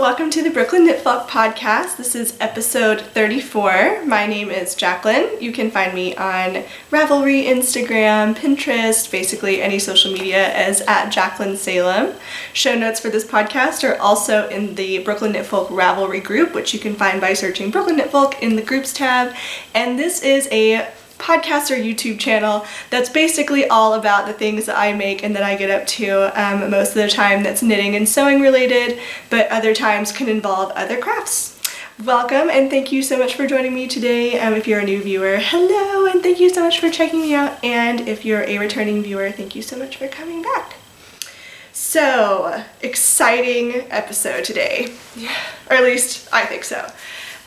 welcome to the Knitfolk podcast. This is episode 34. My name is Jacqueline. You can find me on Ravelry, Instagram, Pinterest, basically any social media as at Jacqueline Salem. Show notes for this podcast are also in the Knitfolk Ravelry group, which you can find by searching Knitfolk in the groups tab. And this is a podcast or YouTube channel that's basically all about the things that I make and that I get up to. Most of the time that's knitting and sewing related, but other times can involve other crafts. Welcome and thank you so much for joining me today. If you're a new viewer, hello, and thank you so much for checking me out. And if you're a returning viewer, thank you so much for coming back. So, exciting episode today, or at least I think so.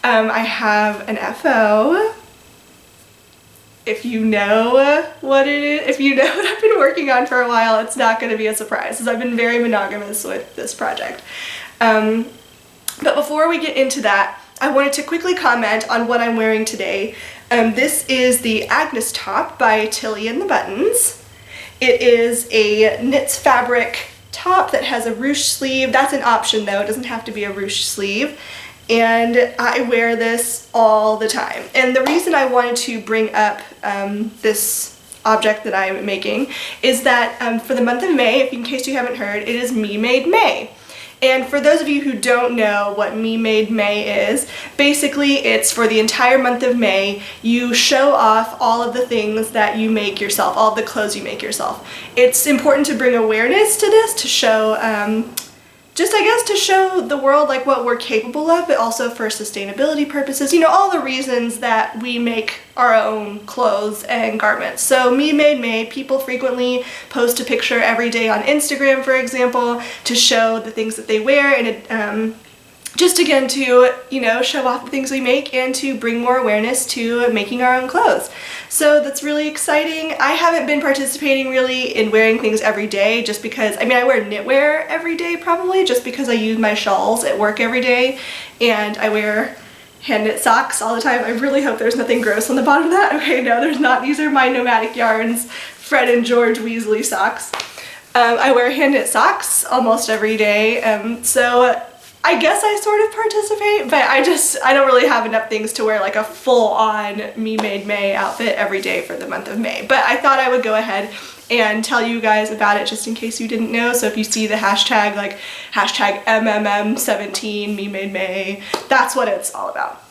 I have an FO. If you know what it is, if you know what I've been working on for a while, it's not going to be a surprise, because I've been very monogamous with this project. But before we get into that, I wanted to quickly comment on what I'm wearing today. This is the Agnes top by Tilly and the Buttons. It is a knits fabric top that has a ruche sleeve. That's an option though, it doesn't have to be a ruche sleeve. And I wear this all the time. And the reason I wanted to bring up this object that I'm making is that for the month of May, in case you haven't heard, it is Me Made May. And for those of you who don't know what Me Made May is, basically it's for the entire month of May, you show off all of the things that you make yourself, all of the clothes you make yourself. It's important to bring awareness to this, to show just I guess to show the world like what we're capable of, but also for sustainability purposes, you know, all the reasons that we make our own clothes and garments. So Me Made May, people frequently post a picture every day on Instagram, for example, to show the things that they wear, and it, just again to, you know, show off the things we make and to bring more awareness to making our own clothes. So that's really exciting. I haven't been participating really in wearing things every day just because, I mean, I wear knitwear every day probably just because I use my shawls at work every day, and I wear hand knit socks all the time. I really hope there's nothing gross on the bottom of that. Okay, no, there's not. These are my Nomadic Yarns Fred and George Weasley socks. I wear hand knit socks almost every day, so I guess I sort of participate, but I don't really have enough things to wear like a full-on Me Made May outfit every day for the month of May. But I thought I would go ahead and tell you guys about it just in case you didn't know. So if you see the hashtag, like hashtag MMM17 Me Made May, that's what it's all about.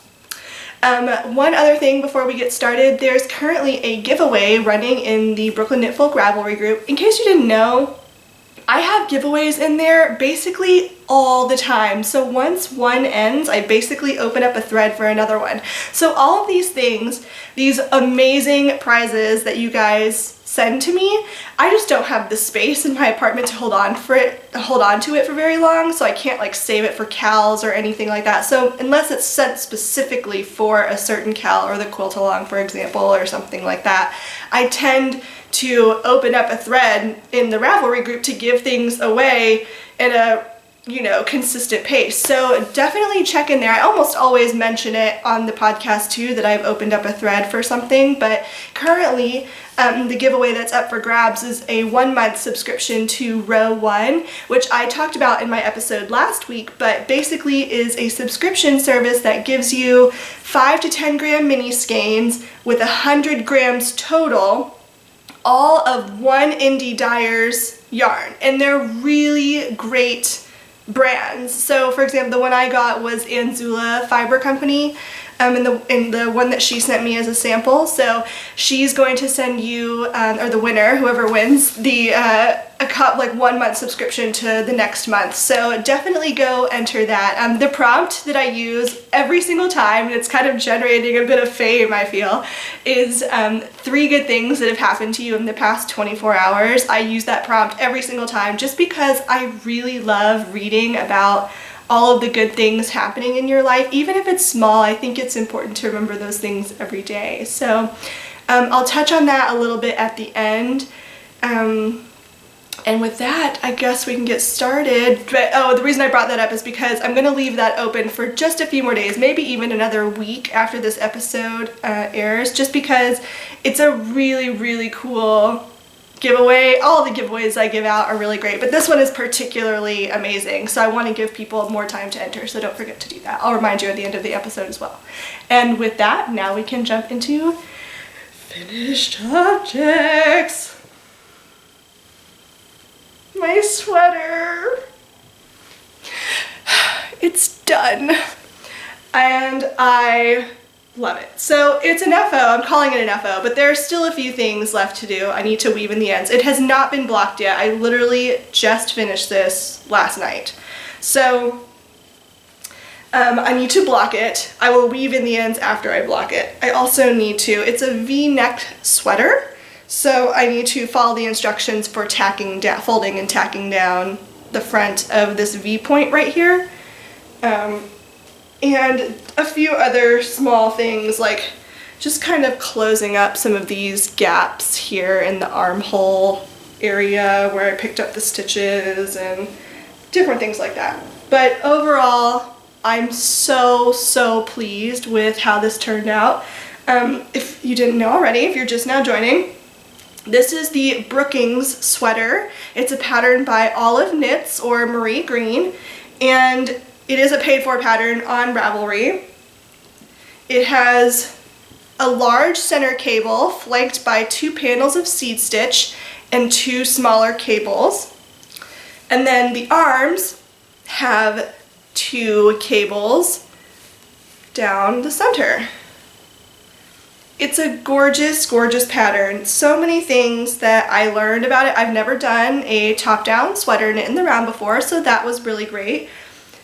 One other thing before we get started, there's currently a giveaway running in the Knitfolk Ravelry group. In case you didn't know, I have giveaways in there basically all the time. So once one ends, I basically open up a thread for another one. So all of these things, these amazing prizes that you guys send to me, I just don't have the space in my apartment to hold on to it for very long, so I can't like save it for cals or anything like that. So unless it's sent specifically for a certain cal or the quilt along, for example, or something like that, I tend to open up a thread in the Ravelry group to give things away at a consistent pace. So definitely check in there. I almost always mention it on the podcast too, that I've opened up a thread for something, but currently the giveaway that's up for grabs is a 1-month subscription to Row 1, which I talked about in my episode last week, but basically is a subscription service that gives you 5 to 10 gram mini skeins with 100 grams total, all of one indie dyer's yarn, and they're really great brands. So for example, the one I got was Anzula Fiber Company, and the one that she sent me as a sample. So she's going to send you, or the winner, whoever wins, the a 1-month subscription to the next month. So definitely go enter that. The prompt that I use every single time, and it's kind of generating a bit of fame, I feel, is 3 good things that have happened to you in the past 24 hours. I use that prompt every single time just because I really love reading about all of the good things happening in your life. Even if it's small, I think it's important to remember those things every day. So I'll touch on that a little bit at the end. And with that, I guess we can get started. But the reason I brought that up is because I'm gonna leave that open for just a few more days, maybe even another week after this episode airs, just because it's a really, really cool giveaway. All the giveaways I give out are really great, but this one is particularly amazing, so I want to give people more time to enter, so don't forget to do that. I'll remind you at the end of the episode as well. And with that, now we can jump into finished objects. My sweater. It's done. And I love it. So it's an FO, I'm calling it an FO, but there are still a few things left to do. I need to weave in the ends. It has not been blocked yet. I literally just finished this last night. So I need to block it. I will weave in the ends after I block it. I also need to, it's a V-neck sweater, so I need to follow the instructions for tacking down, folding and tacking down the front of this V point right here. And a few other small things, like just kind of closing up some of these gaps here in the armhole area where I picked up the stitches and different things like that. But overall, I'm so pleased with how this turned out. If you didn't know already, if you're just now joining, this is the Brookings sweater. It's a pattern by Olive Knits or Marie Green, and it is a paid-for pattern on Ravelry. It has a large center cable flanked by 2 panels of seed stitch and 2 smaller cables. And then the arms have 2 cables down the center. It's a gorgeous, gorgeous pattern. So many things that I learned about it. I've never done a top-down sweater knit in the round before, so that was really great.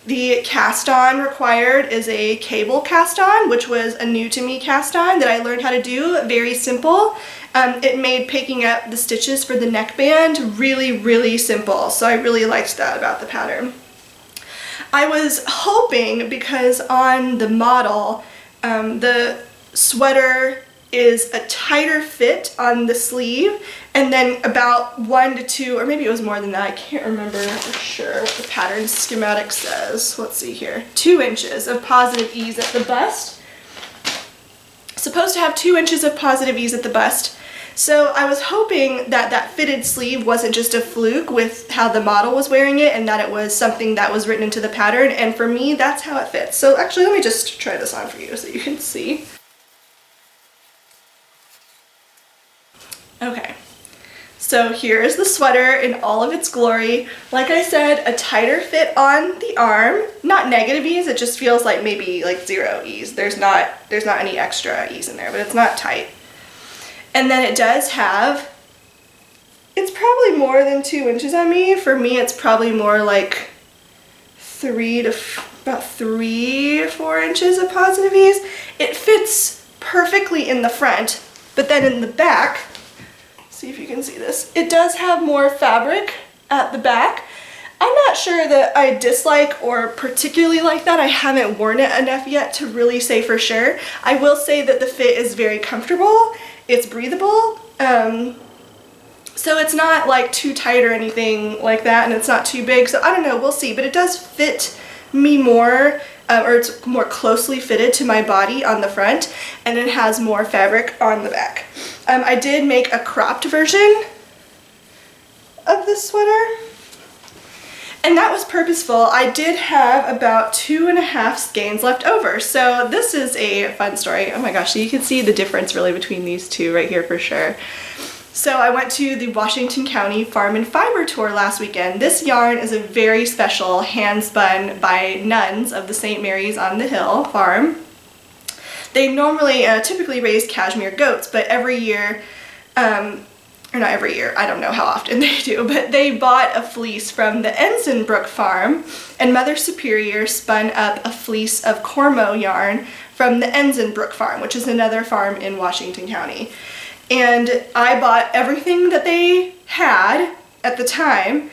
The cast on required is a cable cast on, which was a new to me cast on that I learned how to do. Very simple. It made picking up the stitches for the neckband really, really simple. So I really liked that about the pattern. I was hoping, because on the model, the sweater is a tighter fit on the sleeve, and then about 1 to 2, or maybe it was more than that, I can't remember for sure what the pattern schematic says. Let's see here. 2 inches of positive ease at the bust. Supposed to have 2 inches of positive ease at the bust. So I was hoping that that fitted sleeve wasn't just a fluke with how the model was wearing it, and that it was something that was written into the pattern, and for me, that's how it fits. So actually, let me just try this on for you so you can see. Okay, so here is the sweater in all of its glory. Like I said, a tighter fit on the arm, not negative ease, it just feels like maybe like 0 ease. There's not any extra ease in there, but it's not tight. And then it does have, it's probably more than 2 inches on me. For me, it's probably more like about 3-4 inches of positive ease. It fits perfectly in the front, but then in the back, see if you can see this, it does have more fabric at the back. I'm not sure that I dislike or particularly like that. I haven't worn it enough yet to really say for sure. I will say that the fit is very comfortable. It's breathable. So it's not like too tight or anything like that, and it's not too big. So I don't know, we'll see. But it does fit me more, or it's more closely fitted to my body on the front, and it has more fabric on the back. I did make a cropped version of this sweater. And that was purposeful. I did have about 2.5 skeins left over. So this is a fun story. Oh my gosh, so you can see the difference really between these two right here for sure. So I went to the Washington County Farm and Fiber Tour last weekend. This yarn is a very special hand spun by nuns of the St. Mary's on the Hill farm. They normally typically raise cashmere goats, but every year, or not every year, I don't know how often they do, but they bought a fleece from the Ensignbrook farm, and Mother Superior spun up a fleece of Cormo yarn from the Ensignbrook farm, which is another farm in Washington County. And I bought everything that they had at the time,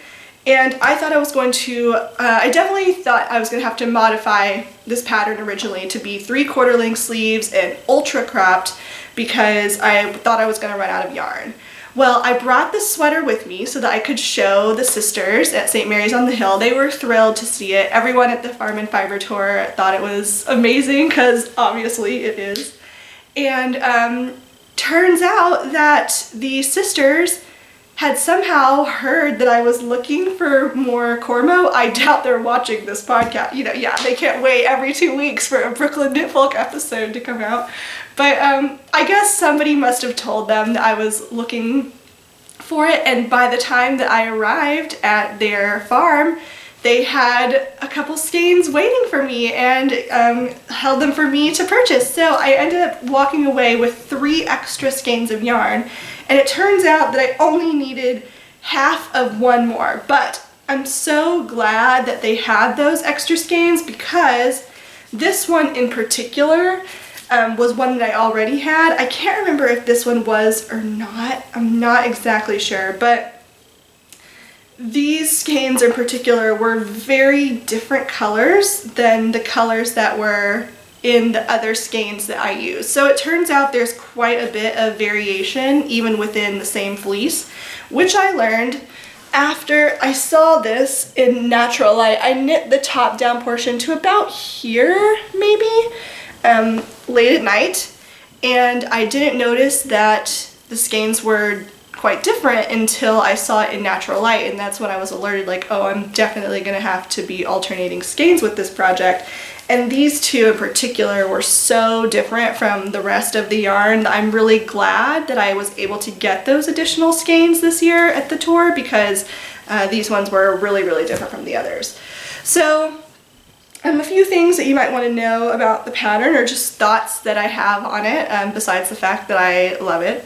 and I thought I was going to, I definitely thought I was going to have to modify this pattern originally to be 3/4 length sleeves and ultra cropped because I thought I was going to run out of yarn. Well, I brought this sweater with me so that I could show the sisters at St. Mary's on the Hill. They were thrilled to see it. Everyone at the Farm and Fiber Tour thought it was amazing because obviously it is. And turns out that the sisters had somehow heard that I was looking for more Cormo. I doubt they're watching this podcast. You know, yeah, they can't wait every 2 weeks for a Brooklyn Knitfolk episode to come out. But I guess somebody must have told them that I was looking for it, and by the time that I arrived at their farm, they had a couple skeins waiting for me and held them for me to purchase. So I ended up walking away with 3 extra skeins of yarn, and it turns out that I only needed half of one more. But I'm so glad that they had those extra skeins because this one in particular was one that I already had. I can't remember if this one was or not. I'm not exactly sure, but these skeins in particular were very different colors than the colors that were in the other skeins that I used. So it turns out there's quite a bit of variation even within the same fleece, which I learned after I saw this in natural light. I knit the top down portion to about here maybe, late at night, and I didn't notice that the skeins were quite different until I saw it in natural light, and that's when I was alerted like, oh, I'm definitely gonna have to be alternating skeins with this project. And these two in particular were so different from the rest of the yarn that I'm really glad that I was able to get those additional skeins this year at the tour because these ones were really, really different from the others. So a few things that you might want to know about the pattern, or just thoughts that I have on it, besides the fact that I love it.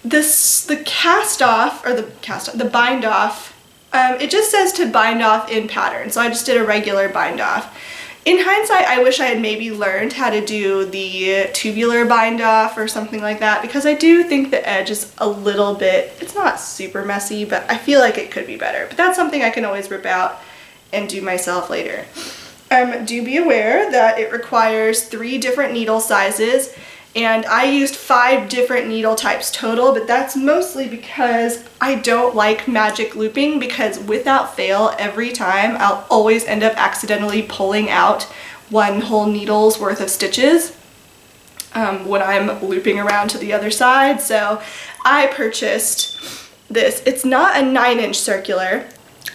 The cast off, or the bind off, it just says to bind off in pattern, so I just did a regular bind off. In hindsight, I wish I had maybe learned how to do the tubular bind off or something like that, because I do think the edge is a little bit, it's not super messy, but I feel like it could be better. But that's something I can always rip out and do myself later. Do be aware that it requires 3 different needle sizes, and I used 5 different needle types total, but that's mostly because I don't like magic looping, because without fail, every time I'll always end up accidentally pulling out 1 whole needle's worth of stitches when I'm looping around to the other side. So I purchased this. It's not a 9-inch circular.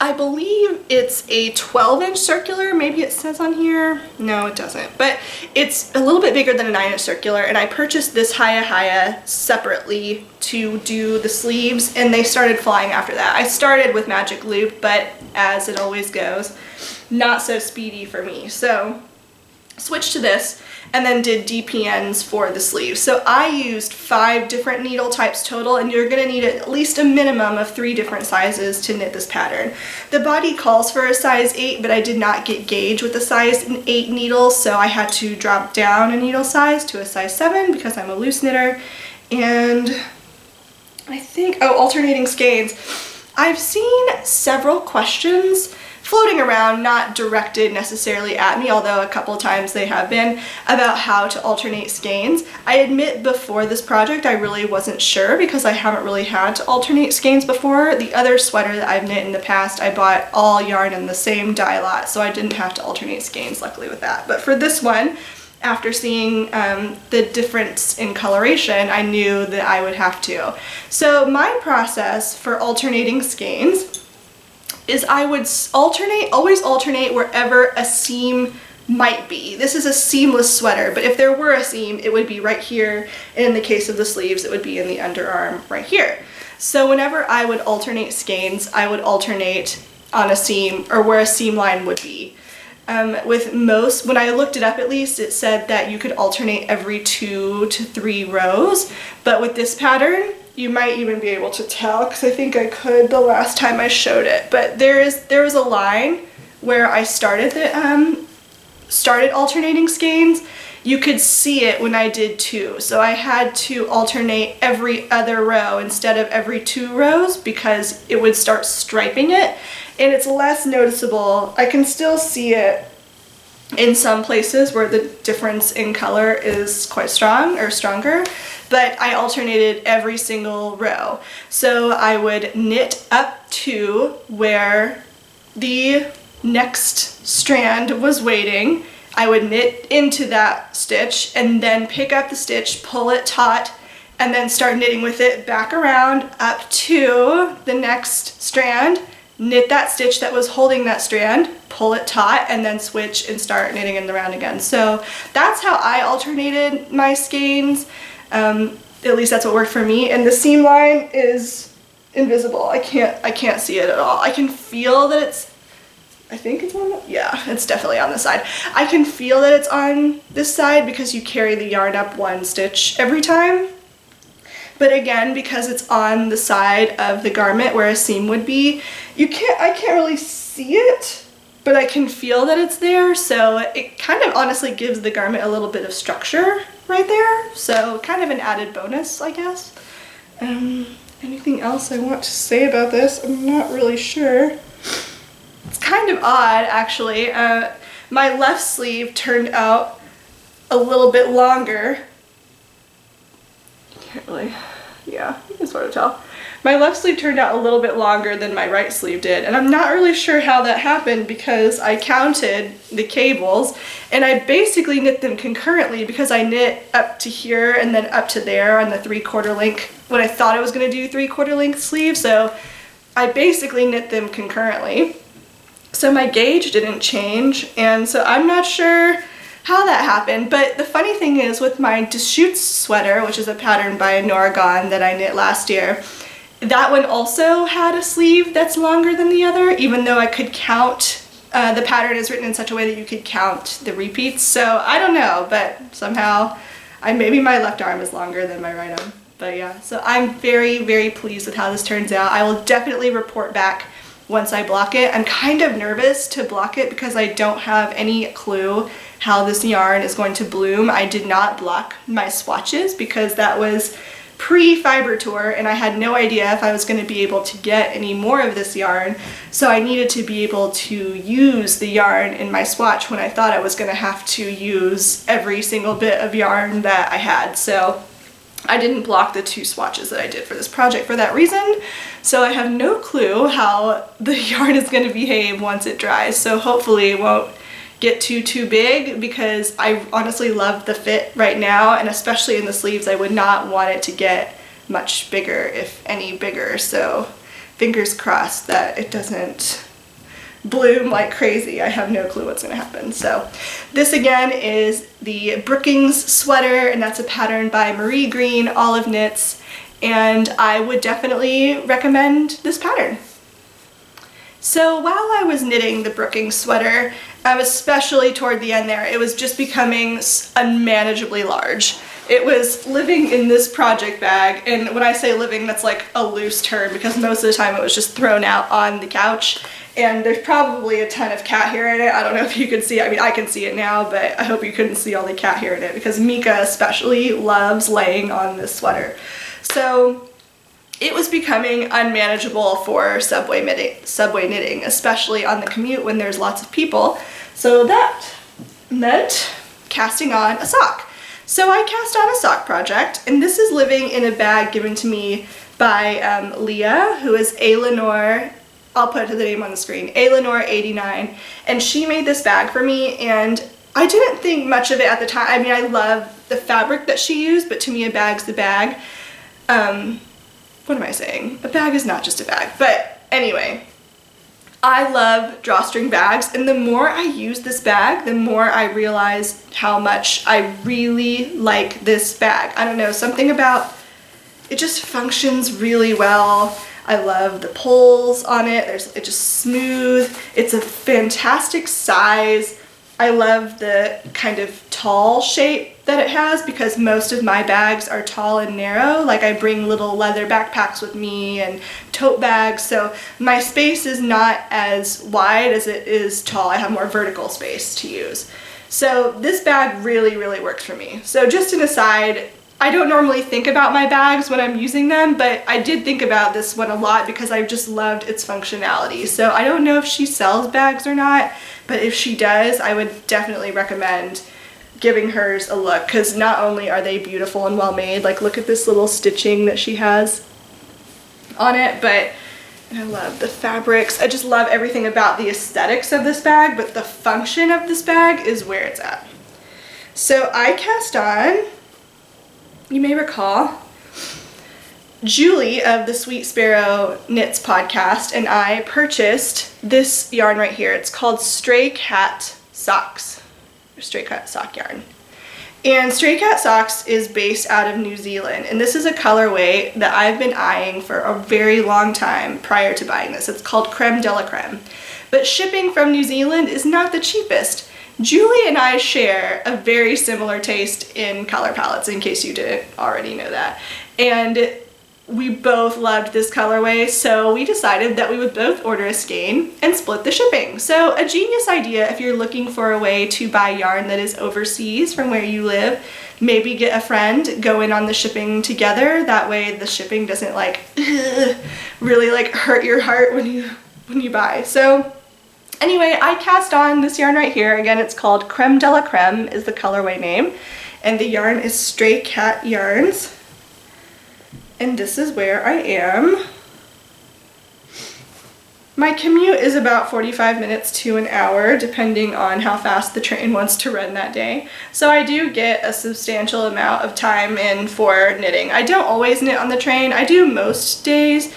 I believe it's a 12-inch circular, maybe it says on here. No, it doesn't, but it's a little bit bigger than a 9-inch circular, and I purchased this Haya separately to do the sleeves, and they started flying after that. I started with magic loop, but as it always goes, not so speedy for me. So switched to this, and then did DPNs for the sleeves. So I used 5 different needle types total, and you're gonna need at least a minimum of 3 different sizes to knit this pattern. The body calls for a size 8, but I did not get gauge with a size 8 needle, so I had to drop down a needle size to a size 7 because I'm a loose knitter. And I think, oh, alternating skeins. I've seen several questions floating around, not directed necessarily at me, although a couple times they have been, about how to alternate skeins. I admit before this project I really wasn't sure because I haven't really had to alternate skeins before. The other sweater that I've knit in the past, I bought all yarn in the same dye lot, so I didn't have to alternate skeins, luckily, with that. But for this one, after seeing the difference in coloration, I knew that I would have to. So my process for alternating skeins is I would always alternate wherever a seam might be. This is a seamless sweater, but if there were a seam, it would be right here. And in the case of the sleeves, it would be in the underarm right here. So whenever I would alternate skeins, I would alternate on a seam or where a seam line would be. With most, when I looked it up at least, it said that you could alternate every 2 to 3 rows, but with this pattern, you might even be able to tell, because I think I could the last time I showed it. But there was a line where I started alternating skeins. You could see it when I did 2. So I had to alternate every other row instead of every 2 rows because it would start striping it, and it's less noticeable. I can still see it in some places where the difference in color is quite strong or stronger, but I alternated every single row. So I would knit up to where the next strand was waiting. I would knit into that stitch and then pick up the stitch, pull it taut, and then start knitting with it back around up to the next strand, knit that stitch that was holding that strand, pull it taut, and then switch and start knitting in the round again. So that's how I alternated my skeins. At least that's what worked for me. And the seam line is invisible. I can't see it at all. I can feel that it's, I think it's on, yeah, it's definitely on this side. I can feel that it's on this side because you carry the yarn up 1 stitch every time. But again, because it's on the side of the garment where a seam would be, I can't really see it, but I can feel that it's there. So it kind of honestly gives the garment a little bit of structure right there. So kind of an added bonus, I guess. Anything else I want to say about this? I'm not really sure. It's kind of odd, actually. My left sleeve turned out a little bit longer. Can't really, yeah, you can sort of tell. My left sleeve turned out a little bit longer than my right sleeve did, and I'm not really sure how that happened because I counted the cables and I basically knit them concurrently because I knit up to here and then up to there on the 3/4 length when I thought I was going to do 3/4 length sleeve, so I basically knit them concurrently. So my gauge didn't change, and so I'm not sure how that happened. But the funny thing is, with my Deschutes sweater, which is a pattern by Noragon that I knit last year, that one also had a sleeve that's longer than the other, even though I could count, the pattern is written in such a way that you could count the repeats. So I don't know, but somehow maybe my left arm is longer than my right arm. But yeah, so I'm very, very pleased with how this turns out. I will definitely report back once I block it. I'm kind of nervous to block it because I don't have any clue how this yarn is going to bloom. I did not block my swatches because that was pre-fiber tour and I had no idea if I was going to be able to get any more of this yarn, so I needed to be able to use the yarn in my swatch when I thought I was going to have to use every single bit of yarn that I had. So I didn't block the 2 swatches that I did for this project for that reason, so I have no clue how the yarn is going to behave once it dries. So hopefully it won't get too big because I honestly love the fit right now, and especially in the sleeves I would not want it to get much bigger, if any bigger. So fingers crossed that it doesn't bloom like crazy. I have no clue what's going to happen. So this again is the Brookings sweater, and that's a pattern by Marie Green Olive Knits, and I would definitely recommend this pattern. So while I was knitting the Brookings sweater, especially toward the end there. It was just becoming unmanageably large. It was living in this project bag, and when I say living, that's like a loose term because most of the time it was just thrown out on the couch, and there's probably a ton of cat hair in it. I don't know if you can see it. I mean, I can see it now, but I hope you couldn't see all the cat hair in it because Mika especially loves laying on this sweater. So it was becoming unmanageable for subway knitting, especially on the commute when there's lots of people. So that meant casting on a sock. So I cast on a sock project, and this is living in a bag given to me by Leah, who is Alenor. I'll put the name on the screen, Alenor89, and she made this bag for me, and I didn't think much of it at the time. I mean, I love the fabric that she used, but to me a bag's the bag. What am I saying? A bag is not just a bag, but anyway. I love drawstring bags, and the more I use this bag, the more I realize how much I really like this bag. I don't know, something about it just functions really well. I love the pulls on it. It's just smooth. It's a fantastic size. I love the kind of tall shape that it has because most of my bags are tall and narrow. Like I bring little leather backpacks with me and tote bags, so my space is not as wide as it is tall. I have more vertical space to use. So this bag really, really works for me. So just an aside, I don't normally think about my bags when I'm using them, but I did think about this one a lot because I just loved its functionality. So I don't know if she sells bags or not, but if she does, I would definitely recommend giving hers a look because not only are they beautiful and well made, like look at this little stitching that she has on it, but I love the fabrics. I just love everything about the aesthetics of this bag, but the function of this bag is where it's at. So I cast on, you may recall, Julie of the Sweet Sparrow Knits podcast and I purchased this yarn right here. It's called Stray Cat Socks, or Stray Cat Sock yarn. And Stray Cat Socks is based out of New Zealand, and this is a colorway that I've been eyeing for a very long time prior to buying this. It's called Creme de la Creme. But shipping from New Zealand is not the cheapest. Julie and I share a very similar taste in color palettes, in case you didn't already know that. And we both loved this colorway, so we decided that we would both order a skein and split the shipping. So a genius idea if you're looking for a way to buy yarn that is overseas from where you live. Maybe get a friend, go in on the shipping together. That way the shipping doesn't like really like hurt your heart when you buy. So anyway, I cast on this yarn right here. Again, it's called Creme de la Creme is the colorway name. And the yarn is Stray Cat Yarns. And this is where I am. My commute is about 45 minutes to an hour, depending on how fast the train wants to run that day. So I do get a substantial amount of time in for knitting. I don't always knit on the train. I do most days.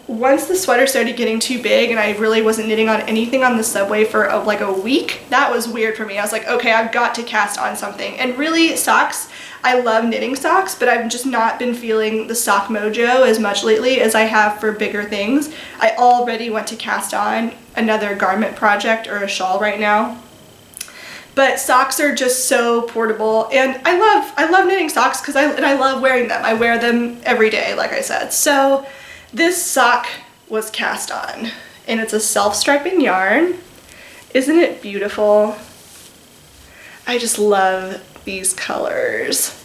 Once the sweater started getting too big and I really wasn't knitting on anything on the subway for like a week, that was weird for me. I was like, okay, I've got to cast on something. And really, socks, I love knitting socks, but I've just not been feeling the sock mojo as much lately as I have for bigger things. I already want to cast on another garment project or a shawl right now. But socks are just so portable, and I love knitting socks because I love wearing them. I wear them every day, like I said. So this sock was cast on, and it's a self-striping yarn. Isn't it beautiful? I just love these colors.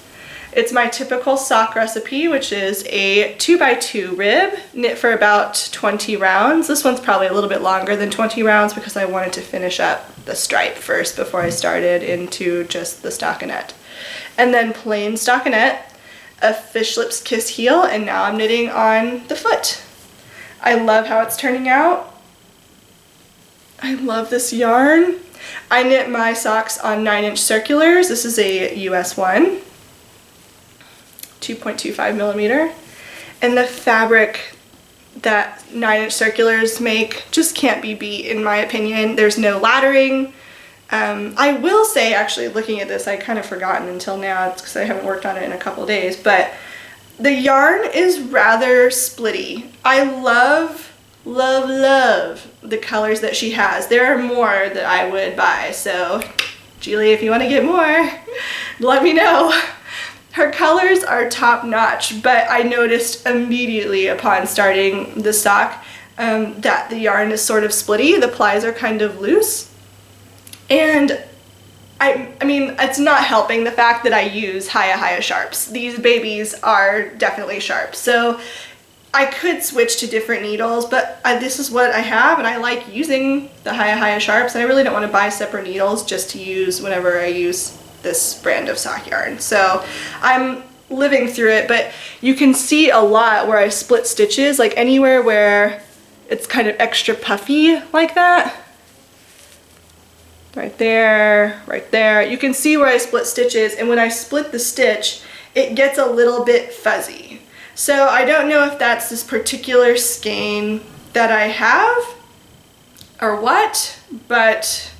It's my typical sock recipe, which is a 2x2 rib, knit for about 20 rounds. This one's probably a little bit longer than 20 rounds because I wanted to finish up the stripe first before I started into just the stockinette. And then plain stockinette, a fish lips kiss heel, and now I'm knitting on the foot. I love how it's turning out. I love this yarn. I knit my socks on 9-inch circulars. This is a US one, 2.25 millimeter. And the fabric that 9-inch circulars make just can't be beat, in my opinion. There's no laddering. I will say, actually, looking at this, I kind of forgotten until now, it's because I haven't worked on it in a couple days, but the yarn is rather splitty. I love love, love the colors that she has. There are more that I would buy, so Julie, if you want to get more, let me know. Her colors are top notch, but I noticed immediately upon starting the sock that the yarn is sort of splitty. The plies are kind of loose, and I mean, it's not helping the fact that I use Hiya sharps. These babies are definitely sharp, so I could switch to different needles, but this is what I have, and I like using the Hiya sharps, and I really don't want to buy separate needles just to use whenever I use this brand of sock yarn. So I'm living through it, but you can see a lot where I split stitches, like anywhere where it's kind of extra puffy like that. Right there, right there. You can see where I split stitches, and when I split the stitch, it gets a little bit fuzzy. So I don't know if that's this particular skein that I have or what, but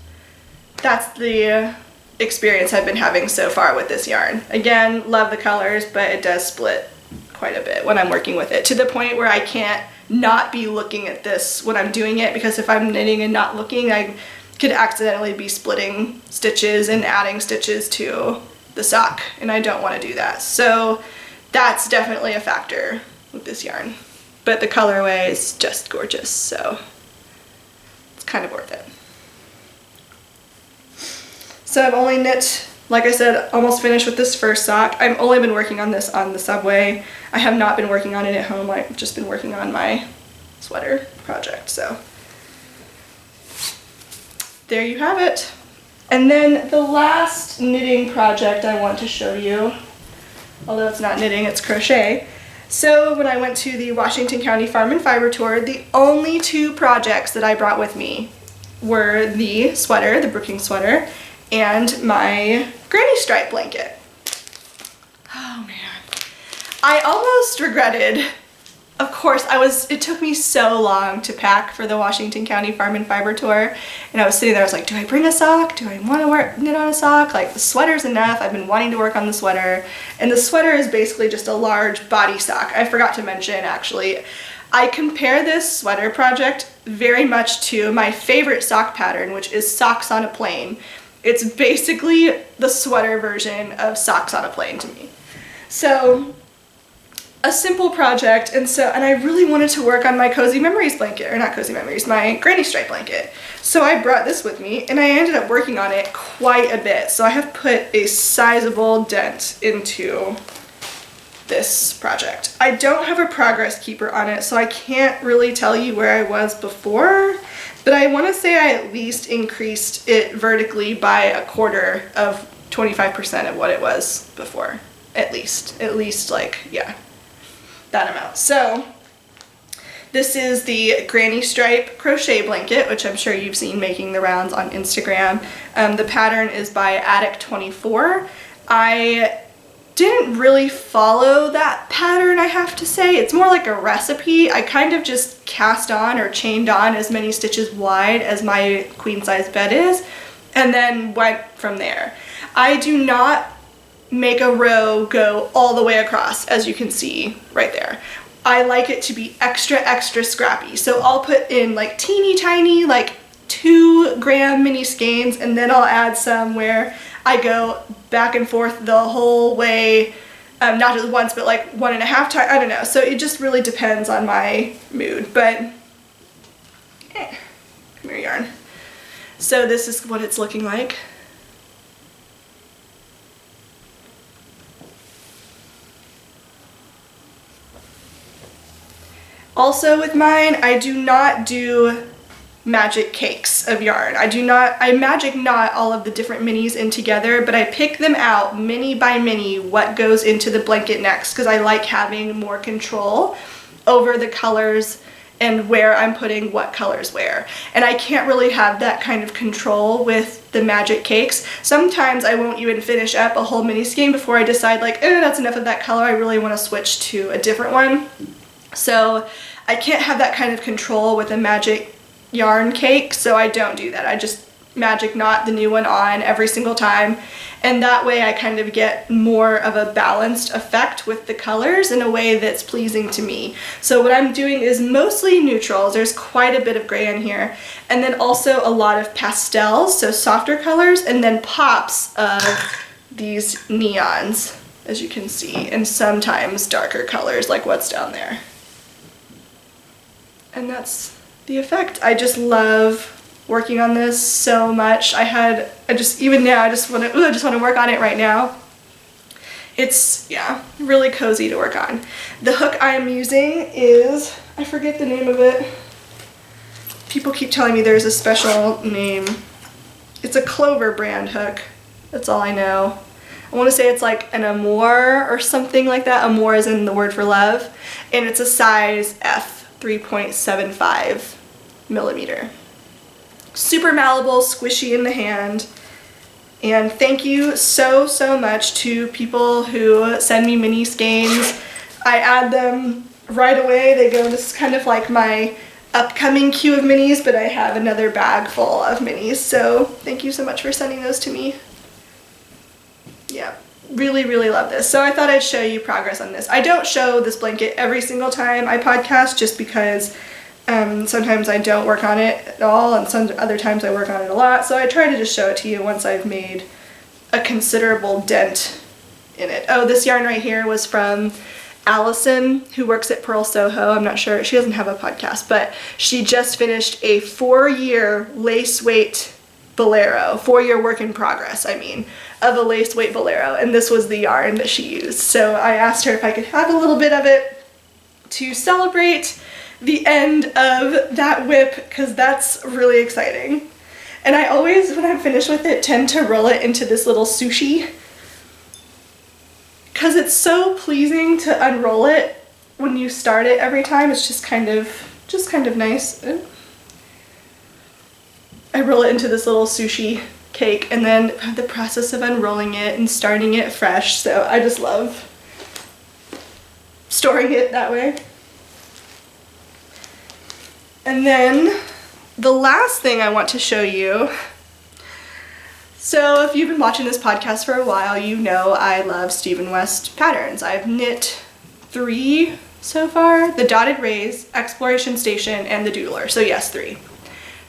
that's the experience I've been having so far with this yarn. Again, love the colors, but it does split quite a bit when I'm working with it, to the point where I can't not be looking at this when I'm doing it, because if I'm knitting and not looking, I could accidentally be splitting stitches and adding stitches to the sock, and I don't want to do that. So that's definitely a factor with this yarn. But the colorway is just gorgeous, so it's kind of worth it. So I've only knit, like I said, almost finished with this first sock. I've only been working on this on the subway. I have not been working on it at home. I've just been working on my sweater project, so there you have it. And then the last knitting project I want to show you, although it's not knitting, it's crochet. So when I went to the Washington County Farm and Fiber Tour, the only two projects that I brought with me were the sweater, the Brookings sweater, and my granny stripe blanket. Oh man. I almost regretted, of course, it took me so long to pack for the Washington County Farm and Fiber Tour, and I was sitting there, I was like, do I bring a sock? Do I want to knit on a sock? Like, the sweater's enough. I've been wanting to work on the sweater, and the sweater is basically just a large body sock. I forgot to mention, actually, I compare this sweater project very much to my favorite sock pattern, which is Socks on a Plane. It's basically the sweater version of Socks on a Plane to me. So a simple project, and I really wanted to work on my Cozy Memories blanket, or not Cozy Memories, my granny stripe blanket. So I brought this with me, and I ended up working on it quite a bit. So I have put a sizable dent into this project. I don't have a progress keeper on it, so I can't really tell you where I was before, but I want to say I at least increased it vertically by 1/4 of 25% of what it was before. At least like, yeah, that amount. So this is the granny stripe crochet blanket, which I'm sure you've seen making the rounds on Instagram. The pattern is by Attic24. I didn't really follow that pattern, I have to say. It's more like a recipe. I kind of just cast on or chained on as many stitches wide as my queen size bed is, and then went from there. I do not make a row go all the way across, as you can see right there. I like it to be extra scrappy. So I'll put in like teeny tiny, like 2 gram mini skeins, and then I'll add some where I go back and forth the whole way, not just once, but like 1.5 times, I don't know. So it just really depends on my mood, but come here, yarn. So this is what it's looking like. Also with mine, I do not do magic cakes of yarn. I magic knot all of the different minis in together, but I pick them out mini by mini what goes into the blanket next, because I like having more control over the colors and where I'm putting what colors where. And I can't really have that kind of control with the magic cakes. Sometimes I won't even finish up a whole mini skein before I decide like, oh, that's enough of that color, I really want to switch to a different one. So I can't have that kind of control with a magic yarn cake, so I don't do that. I just magic knot, the new one, on every single time. And that way I kind of get more of a balanced effect with the colors in a way that's pleasing to me. So what I'm doing is mostly neutrals. There's quite a bit of gray in here. And then also a lot of pastels, so softer colors, and then pops of these neons, as you can see, and sometimes darker colors like what's down there. And that's the effect. I just love working on this so much. Even now, I just want to work on it right now. It's, yeah, really cozy to work on. The hook I'm using is, I forget the name of it. People keep telling me there's a special name. It's a Clover brand hook. That's all I know. I want to say it's like an Amour or something like that. Amour is in the word for love. And it's a size F, 3.75 millimeter. Super malleable, squishy in the hand. And thank you so, so much to people who send me mini skeins. I add them right away. This is kind of like my upcoming queue of minis, but I have another bag full of minis. So thank you so much for sending those to me. Yeah, really, really love this. So I thought I'd show you progress on this. I don't show this blanket every single time I podcast just because sometimes I don't work on it at all, and some other times I work on it a lot. So I try to just show it to you once I've made a considerable dent in it. Oh, this yarn right here was from Allison, who works at Pearl Soho. I'm not sure, she doesn't have a podcast, but she just finished a 4-year lace weight bolero, 4-year work in progress, of a lace weight bolero, and this was the yarn that she used. So I asked her if I could have a little bit of it to celebrate the end of that whip, because that's really exciting. And I always, when I'm finished with it, tend to roll it into this little sushi, because it's so pleasing to unroll it when you start it every time. It's just kind of nice. I roll it into this little sushi cake, and then the process of unrolling it and starting it fresh. So I just love storing it that way. And then the last thing I want to show you. So if you've been watching this podcast for a while, you know I love Stephen West patterns. I've knit 3 so far: the Dotted Rays, Exploration Station, and the Doodler. So yes, 3.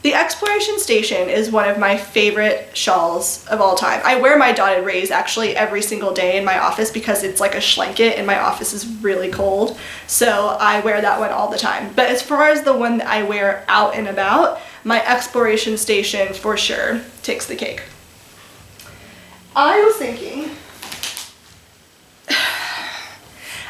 The Exploration Station is one of my favorite shawls of all time. I wear my Dotted Rays actually every single day in my office because it's like a schlenket and my office is really cold. So I wear that one all the time. But as far as the one that I wear out and about, my Exploration Station for sure takes the cake. I was thinking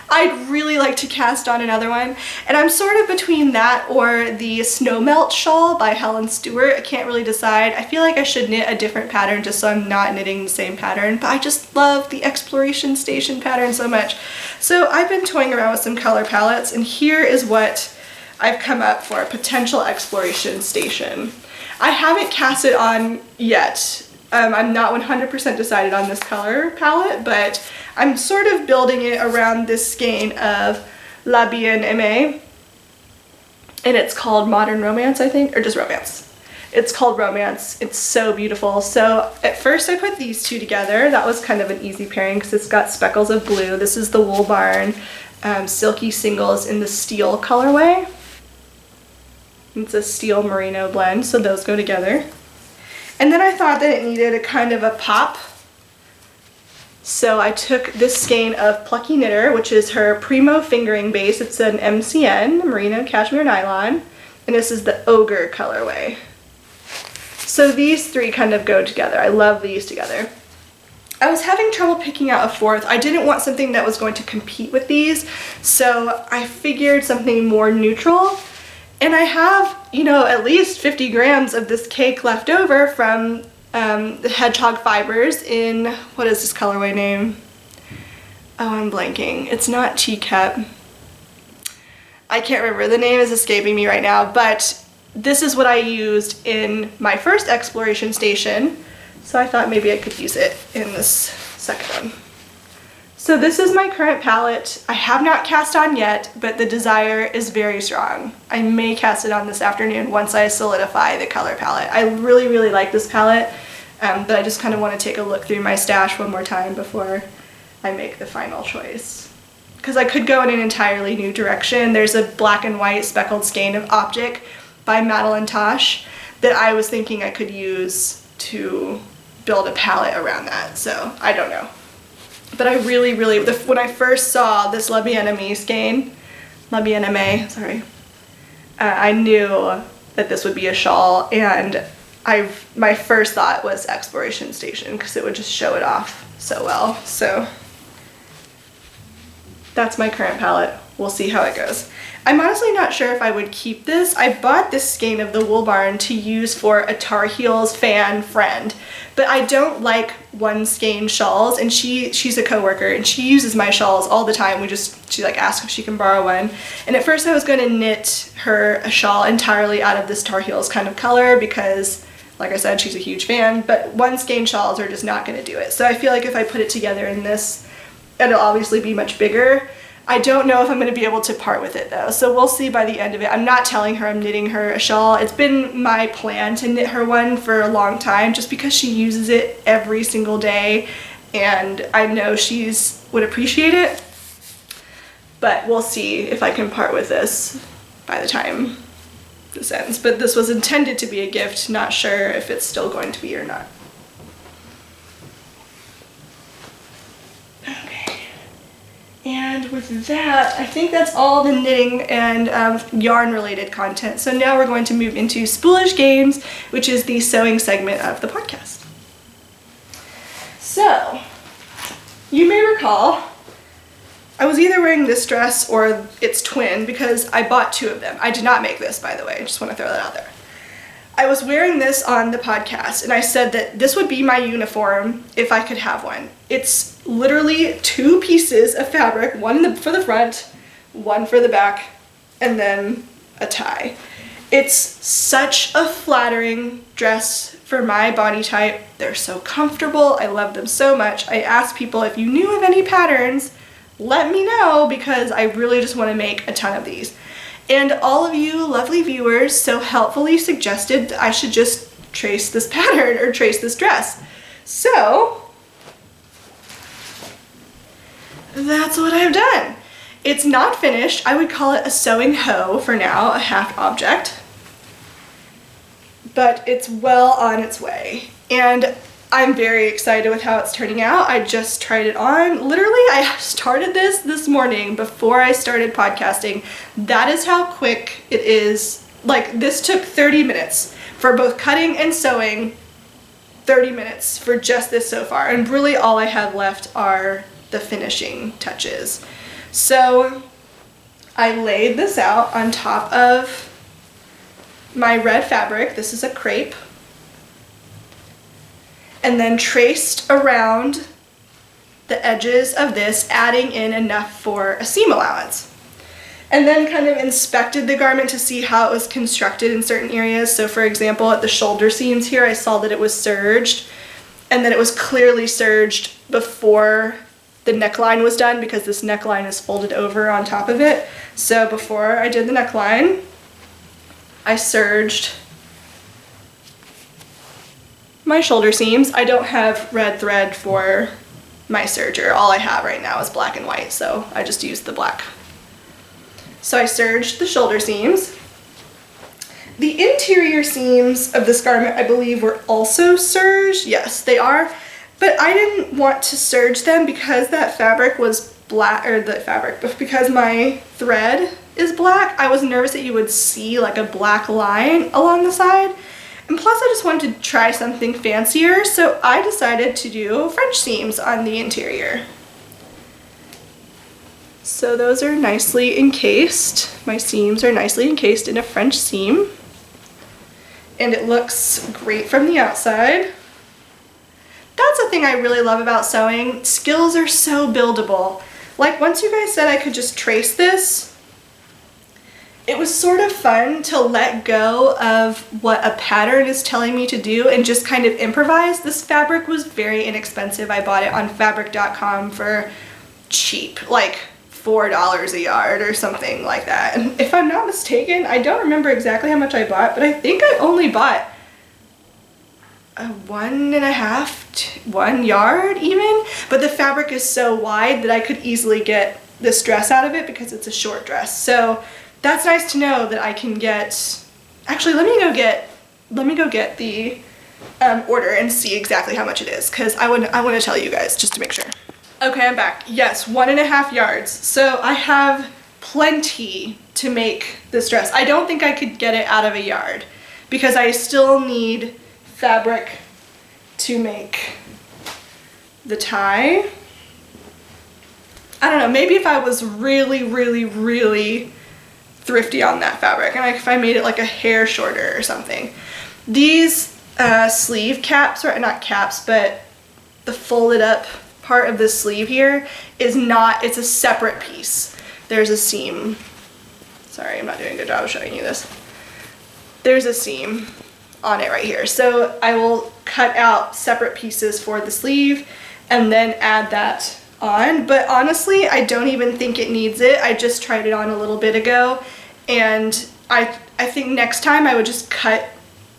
I'd really like to cast on another one, and I'm sort of between that or the Snow Melt shawl by Helen Stewart. I can't really decide. I feel like I should knit a different pattern just so I'm not knitting the same pattern, but I just love the Exploration Station pattern so much. So I've been toying around with some color palettes, and here is what I've come up for a potential Exploration Station. I haven't cast it on yet. I'm not 100% decided on this color palette, but I'm sort of building it around this skein of La Bien-Aimée, and it's called Modern Romance, I think, or just Romance. It's called Romance. It's so beautiful. So at first I put these two together. That was kind of an easy pairing because it's got speckles of blue. This is the Wool Barn Silky Singles in the Steel colorway. It's a steel merino blend, so those go together. And then I thought that it needed a kind of a pop. So I took this skein of Plucky Knitter, which is her Primo fingering base. It's an MCN, Merino Cashmere Nylon, and this is the Ogre colorway. So these 3 kind of go together. I love these together. I was having trouble picking out a 4th. I didn't want something that was going to compete with these, so I figured something more neutral. And I have, at least 50 grams of this cake left over from the Hedgehog Fibers in, what is this colorway name? Oh, I'm blanking. It's not Teacup. I can't remember. The name is escaping me right now, but this is what I used in my first Exploration Station, so I thought maybe I could use it in this second one. So this is my current palette. I have not cast on yet, but the desire is very strong. I may cast it on this afternoon once I solidify the color palette. I really, really like this palette, but I just kind of want to take a look through my stash one more time before I make the final choice. Because I could go in an entirely new direction. There's a black and white speckled skein of Optic by Madeline Tosh that I was thinking I could use to build a palette around that, so I don't know. But I really, when I first saw this La Bien-Aimée skein, I knew that this would be a shawl, and my first thought was Exploration Station because it would just show it off so well. So that's my current palette. We'll see how it goes. I'm honestly not sure if I would keep this. I bought this skein of the Wool Barn to use for a Tar Heels fan friend, but I don't like one skein shawls, and she's a coworker and she uses my shawls all the time. She like asks if she can borrow one. And at first I was going to knit her a shawl entirely out of this Tar Heels kind of color because, like I said, she's a huge fan, but one skein shawls are just not going to do it. So I feel like if I put it together in this, it'll obviously be much bigger. I don't know if I'm going to be able to part with it though, so we'll see by the end of it. I'm not telling her I'm knitting her a shawl. It's been my plan to knit her one for a long time just because she uses it every single day and I know would appreciate it, but we'll see if I can part with this by the time this ends. But this was intended to be a gift, not sure if it's still going to be or not. And with that, I think that's all the knitting and yarn related content. So now we're going to move into Spoolish Games, which is the sewing segment of the podcast. So, you may recall, I was either wearing this dress or its twin because I bought two of them. I did not make this, by the way. I just want to throw that out there. I was wearing this on the podcast and I said that this would be my uniform if I could have one. It's literally two pieces of fabric, one for the front, one for the back, and then a tie. It's such a flattering dress for my body type. They're so comfortable. I love them so much. I asked people if you knew of any patterns, let me know because I really just want to make a ton of these. And all of you lovely viewers so helpfully suggested that I should just trace this pattern or trace this dress. So that's what I've done. It's not finished. I would call it a sewing hoe for now, a half object. But it's well on its way. And I'm very excited with how it's turning out. I just tried it on. Literally, I started this morning before I started podcasting. That is how quick it is. Like, this took 30 minutes for both cutting and sewing. 30 minutes for just this so far. And really all I have left are the finishing touches. So I laid this out on top of my red fabric. This is a crepe. And then traced around the edges of this, adding in enough for a seam allowance. And then kind of inspected the garment to see how it was constructed in certain areas. So for example, at the shoulder seams here, I saw that it was serged, and then it was clearly serged before the neckline was done because this neckline is folded over on top of it. So before I did the neckline, I serged my shoulder seams. I don't have red thread for my serger. All I have right now is black and white, so I just used the black. So I serged the shoulder seams. The interior seams of this garment, I believe, were also serged. Yes, they are, but I didn't want to serge them because that fabric was black, or the fabric, but because my thread is black, I was nervous that you would see like a black line along the side. And plus I just wanted to try something fancier, so I decided to do French seams on the interior. So those are nicely encased. My seams are nicely encased in a French seam. And it looks great from the outside. That's the thing I really love about sewing. Skills are so buildable. Like once you guys said I could just trace this, it was sort of fun to let go of what a pattern is telling me to do and just kind of improvise. This fabric was very inexpensive. I bought it on fabric.com for cheap, like $4 a yard or something like that. And if I'm not mistaken, I don't remember exactly how much I bought, but I think I only bought a 1 yard even, but the fabric is so wide that I could easily get this dress out of it because it's a short dress. So that's nice to know that I can get, actually let me go get the order and see exactly how much it is, because I want to tell you guys just to make sure. Okay, I'm back. Yes, 1.5 yards. So I have plenty to make this dress. I don't think I could get it out of a yard because I still need fabric to make the tie. I don't know, maybe if I was really, really, really thrifty on that fabric, and if I made it like a hair shorter or something. These sleeve caps, or not caps, but the folded up part of the sleeve here is not, it's a separate piece. There's a seam. Sorry, I'm not doing a good job of showing you this. There's a seam on it right here. So I will cut out separate pieces for the sleeve and then add that on. But honestly, I don't even think it needs it. I just tried it on a little bit ago, and I think next time I would just cut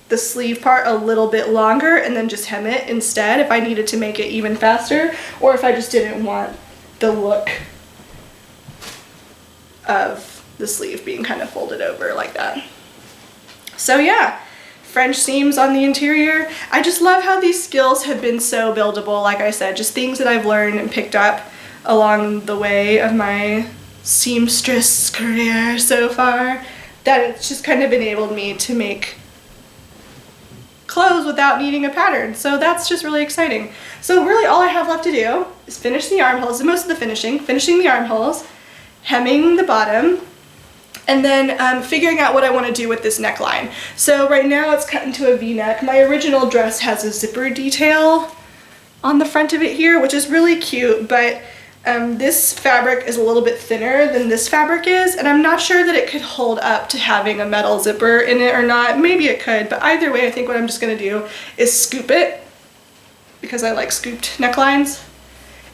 the sleeve part a little bit longer and then just hem it instead if I needed to make it even faster, or if I just didn't want the look of the sleeve being kind of folded over like that. So yeah, French seams on the interior. I just love how these skills have been so buildable. Like I said, just things that I've learned and picked up along the way of my seamstress career so far, that it's just kind of enabled me to make clothes without needing a pattern. So that's just really exciting. So really all I have left to do is finish the armholes, most of the finishing the armholes, hemming the bottom, and then figuring out what I want to do with this neckline. So right now it's cut into a V-neck. My original dress has a zipper detail on the front of it here, which is really cute, but this fabric is a little bit thinner than this fabric is, and I'm not sure that it could hold up to having a metal zipper in it or not. Maybe it could, but either way, I think what I'm just gonna do is scoop it, because I like scooped necklines,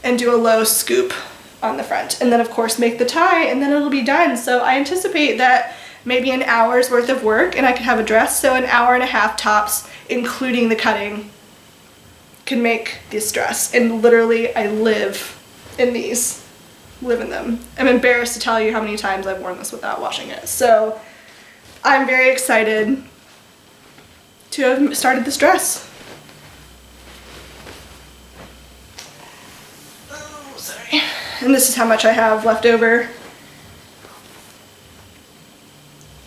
and do a low scoop on the front. And then of course make the tie, and then it'll be done. So I anticipate that maybe an hour's worth of work and I could have a dress. So an hour and a half tops, including the cutting, can make this dress. And literally I live in these, live in them. I'm embarrassed to tell you how many times I've worn this without washing it. So I'm very excited to have started this dress. Oh, sorry. And this is how much I have left over.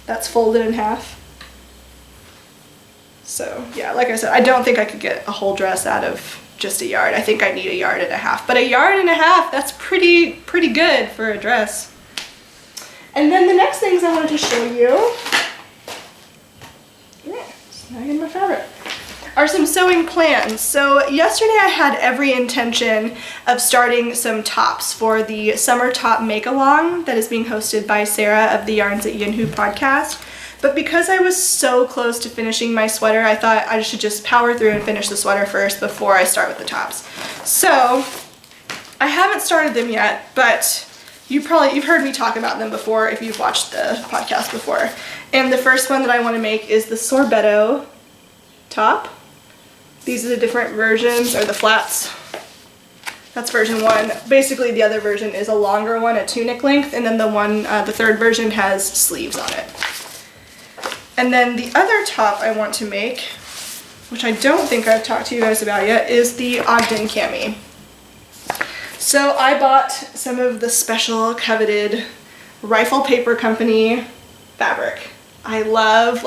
That's folded in half. So yeah, like I said, I don't think I could get a whole dress out of just a yard. I think I need 1.5 yards, but 1.5 yards, that's pretty good for a dress. And then the next things I wanted to show you, snagging my fabric, are some sewing plans. So yesterday I had every intention of starting some tops for the summer top make along that is being hosted by Sarah of the Yarns at Yinhu podcast. But because I was so close to finishing my sweater, I thought I should just power through and finish the sweater first before I start with the tops. So I haven't started them yet, but you've heard me talk about them before if you've watched the podcast before. And the first one that I want to make is the sorbetto top. These are the different versions, or the flats. That's version 1. Basically the other version is a longer one at tunic length, and then the third version has sleeves on it. And then the other top I want to make, which I don't think I've talked to you guys about yet, is the Ogden cami. So I bought some of the special coveted Rifle Paper Company fabric. I love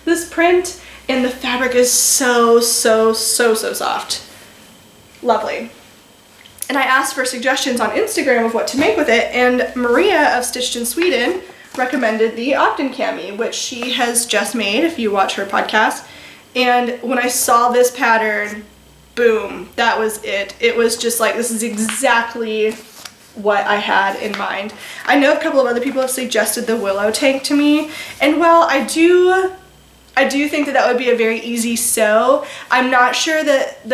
this print, and the fabric is so soft. Lovely. And I asked for suggestions on Instagram of what to make with it, and Maria of Stitched in Sweden recommended the Ogden cami, which she has just made if you watch her podcast. And when I saw this pattern, boom, that was it. It was just like, this is exactly what I had in mind. I know a couple of other people have suggested the willow tank to me, and while I do think that would be a very easy sew, I'm not sure that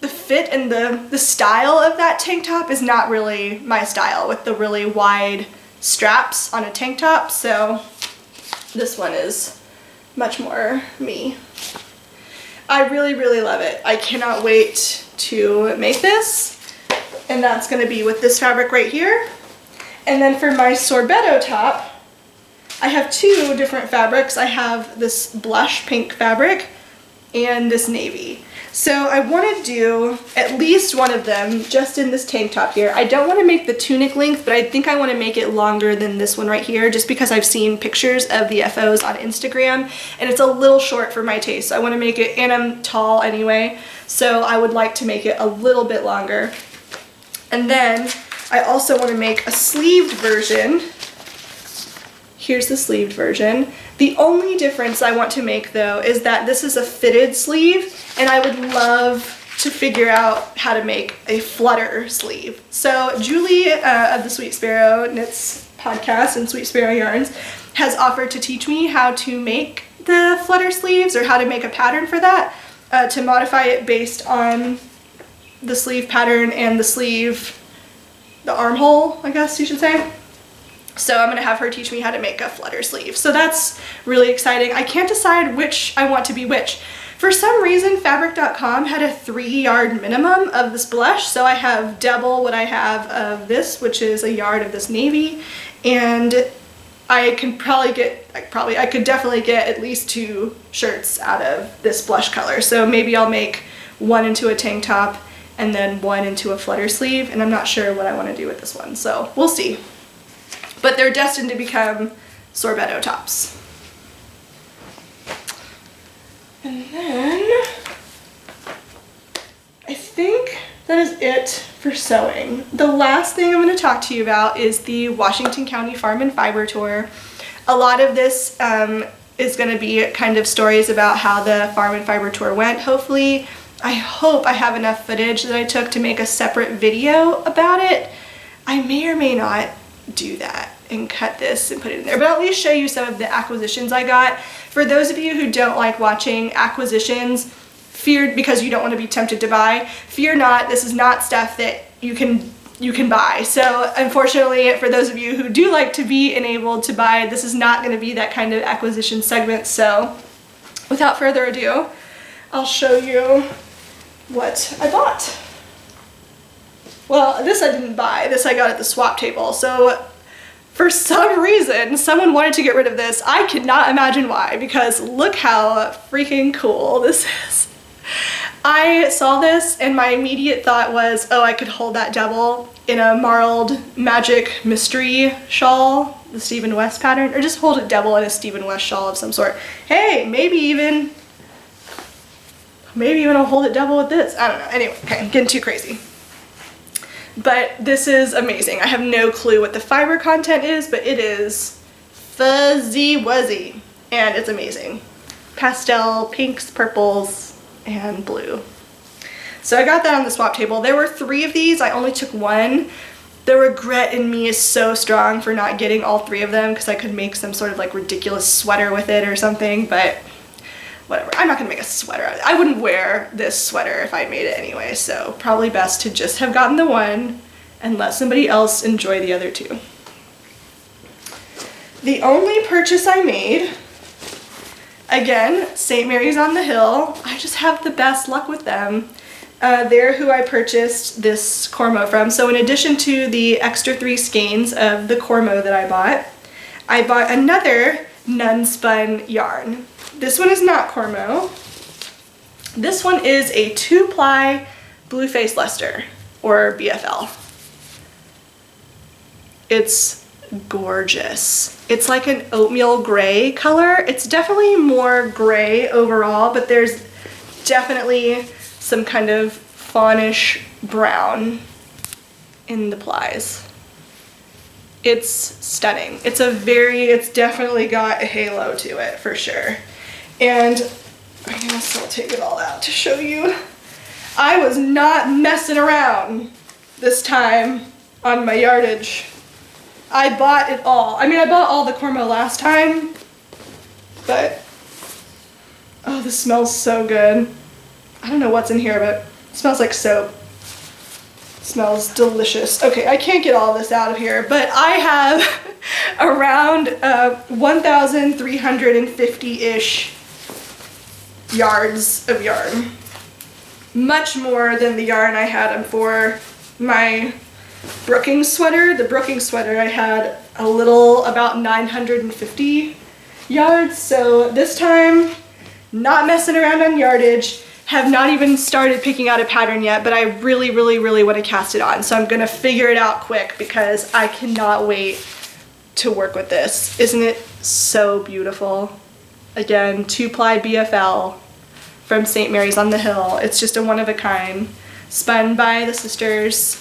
the fit and the style of that tank top is not really my style with the really wide straps on a tank top, so this one is much more me. I really, really love it. I cannot wait to make this, and that's gonna be with this fabric right here. And then for my sorbetto top, I have two different fabrics. I have this blush pink fabric and this navy. So I want to do at least one of them just in this tank top here. I don't want to make the tunic length, but I think I want to make it longer than this one right here, just because I've seen pictures of the FOs on Instagram and it's a little short for my taste. So I want to make it, and I'm tall anyway, so I would like to make it a little bit longer. And then I also want to make a sleeved version. Here's the sleeved version. The only difference I want to make though is that this is a fitted sleeve, and I would love to figure out how to make a flutter sleeve. So Julie of the Sweet Sparrow Knits podcast and Sweet Sparrow Yarns has offered to teach me how to make the flutter sleeves, or how to make a pattern for that, to modify it based on the sleeve pattern and the sleeve, the armhole, I guess you should say. So I'm gonna have her teach me how to make a flutter sleeve. So that's really exciting. I can't decide which I want to be which. For some reason, fabric.com had a 3-yard minimum of this blush, so I have double what I have of this, which is a yard of this navy, and I can probably get, I could definitely get at least 2 shirts out of this blush color. So maybe I'll make one into a tank top and then one into a flutter sleeve, and I'm not sure what I want to do with this one, so we'll see. But they're destined to become sorbetto tops. And then I think that is it for sewing. The last thing I'm going to talk to you about is the Washington County Farm and Fiber Tour. A lot of this is going to be kind of stories about how the Farm and Fiber Tour went. Hopefully, I hope I have enough footage that I took to make a separate video about it. I may or may not do that and cut this and put it in there, but I'll at least show you some of the acquisitions I got. For those of you who don't like watching acquisitions, because you don't want to be tempted to buy, fear not, this is not stuff that you can buy. So unfortunately, for those of you who do like to be enabled to buy, this is not going to be that kind of acquisition segment. So without further ado, I'll show you what I bought. Well, this I didn't buy, this I got at the swap table. So for some reason, someone wanted to get rid of this. I cannot imagine why, because look how freaking cool this is. I saw this and my immediate thought was, oh, I could hold that double in a marled magic mystery shawl, the Stephen West pattern, or just hold it double in a Stephen West shawl of some sort. Hey, maybe even I'll hold it double with this. I don't know. Anyway, okay, I'm getting too crazy. But this is amazing. I have no clue what the fiber content is, but it is fuzzy wuzzy, and it's amazing. Pastel pinks, purples, and blue. So I got that on the swap table. There were 3 of these. I only took 1. The regret in me is so strong for not getting all 3 of them, because I could make some sort of like ridiculous sweater with it or something, but whatever. I'm not gonna make a sweater out of it. I wouldn't wear this sweater if I made it anyway, so probably best to just have gotten the 1 and let somebody else enjoy the other 2. The only purchase I made, again, St. Mary's on the Hill. I just have the best luck with them. They're who I purchased this Cormo from. So in addition to the extra 3 skeins of the Cormo that I bought another nun spun yarn. This one is not Cormo. This one is a 2-ply Blue Face Luster, or BFL. It's gorgeous. It's like an oatmeal gray color. It's definitely more gray overall, but there's definitely some kind of fawnish brown in the plies. It's stunning. It's definitely got a halo to it for sure. And I guess I'll take it all out to show you. I was not messing around this time on my yardage. I bought it all. I mean, I bought all the Cormo last time, but oh, this smells so good. I don't know what's in here, but It smells like soap. It smells delicious. Okay, I can't get all this out of here, but I have around 1,350-ish yards of yarn. Much more than the yarn I had for my Brookings sweater. The Brookings sweater I had a little about 950 yards. So this time, not messing around on yardage. Have not even started picking out a pattern yet, but I really, really, really want to cast it on. So I'm gonna figure it out quick because I cannot wait to work with this. Isn't it so beautiful? Again, 2-ply BFL from St. Mary's on the Hill. It's just a one-of-a-kind, spun by the sisters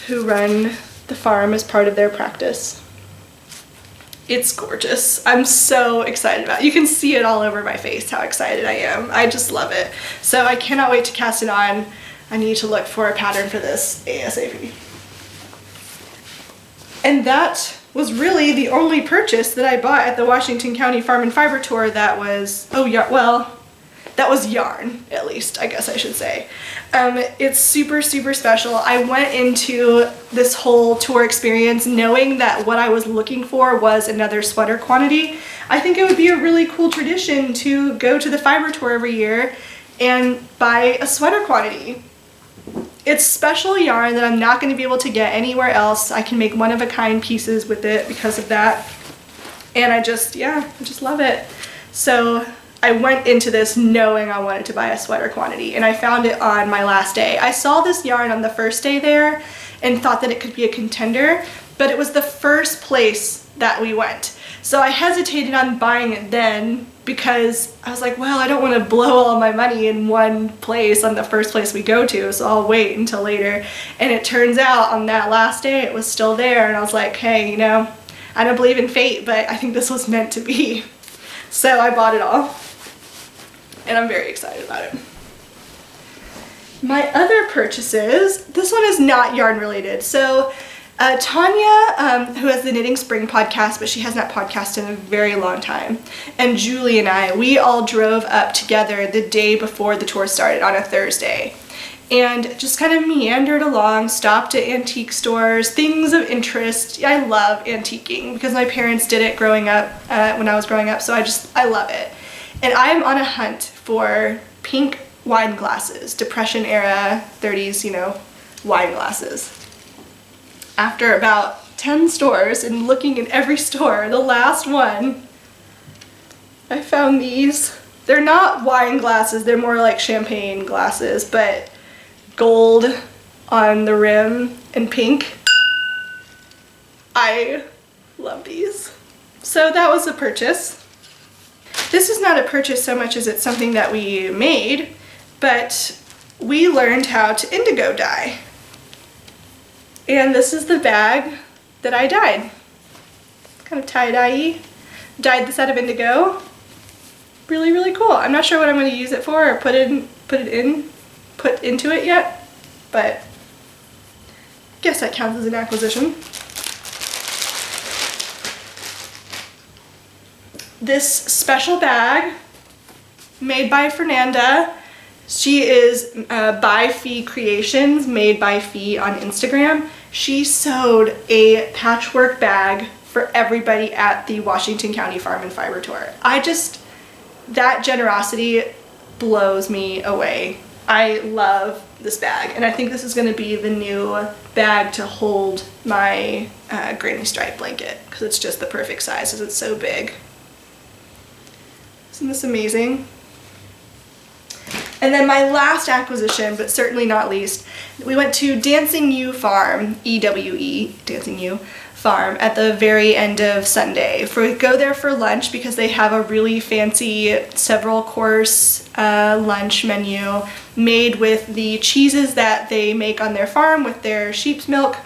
who run the farm as part of their practice. It's gorgeous. I'm so excited about it. You can see it all over my face how excited I am. I just love it. So I cannot wait to cast it on. I need to look for a pattern for this ASAP. And that was really the only purchase that I bought at the Washington County Farm and Fiber Tour that was, that was yarn, at least, I guess I should say. It's super, super special. I went into this whole tour experience knowing that what I was looking for was another sweater quantity. I think it would be a really cool tradition to go to the fiber tour every year and buy a sweater quantity. It's special yarn that I'm not going to be able to get anywhere else. I can make one-of-a-kind pieces with it because of that. And I just love it. So I went into this knowing I wanted to buy a sweater quantity, and I found it on my last day. I saw this yarn on the first day there and thought that it could be a contender, but it was the first place that we went. So I hesitated on buying it then because I was like, well, I don't want to blow all my money in one place on the first place we go to, so I'll wait until later. And it turns out on that last day it was still there, and I was like, hey, you know, I don't believe in fate, but I think this was meant to be. So I bought it all. And I'm very excited about it. My other purchases, this one is not yarn related. So Tanya, who has the Knitting Spring podcast, but she has not podcasted in a very long time, and Julie and I, we all drove up together the day before the tour started on a Thursday. And just kind of meandered along, stopped at antique stores, things of interest. I love antiquing because my parents did it growing up, when I was growing up, so I love it. And I'm on a hunt for pink wine glasses, Depression era, 30s, you know, wine glasses. After about 10 stores and looking in every store, the last one, I found these. They're not wine glasses, they're more like champagne glasses, but gold on the rim and pink. I love these. So that was a purchase. This is not a purchase so much as it's something that we made, but we learned how to indigo dye. And this is the bag that I dyed. Kind of tie-dye-y. Dyed this out of indigo. Really, really cool. I'm not sure what I'm going to use it for or put into it yet, but I guess that counts as an acquisition. This special bag made by Fernanda. She is by Fee Creations, made by Fee on Instagram. She sewed a patchwork bag for everybody at the Washington County Farm and Fiber Tour. That generosity blows me away. I love this bag, and I think this is going to be the new bag to hold my granny stripe blanket because it's just the perfect size because it's so big. Isn't this amazing? And then my last acquisition, but certainly not least, we went to Dancing You Farm, EWE, Dancing You Farm, at the very end of Sunday. Go there for lunch because they have a really fancy several course lunch menu made with the cheeses that they make on their farm with their sheep's milk,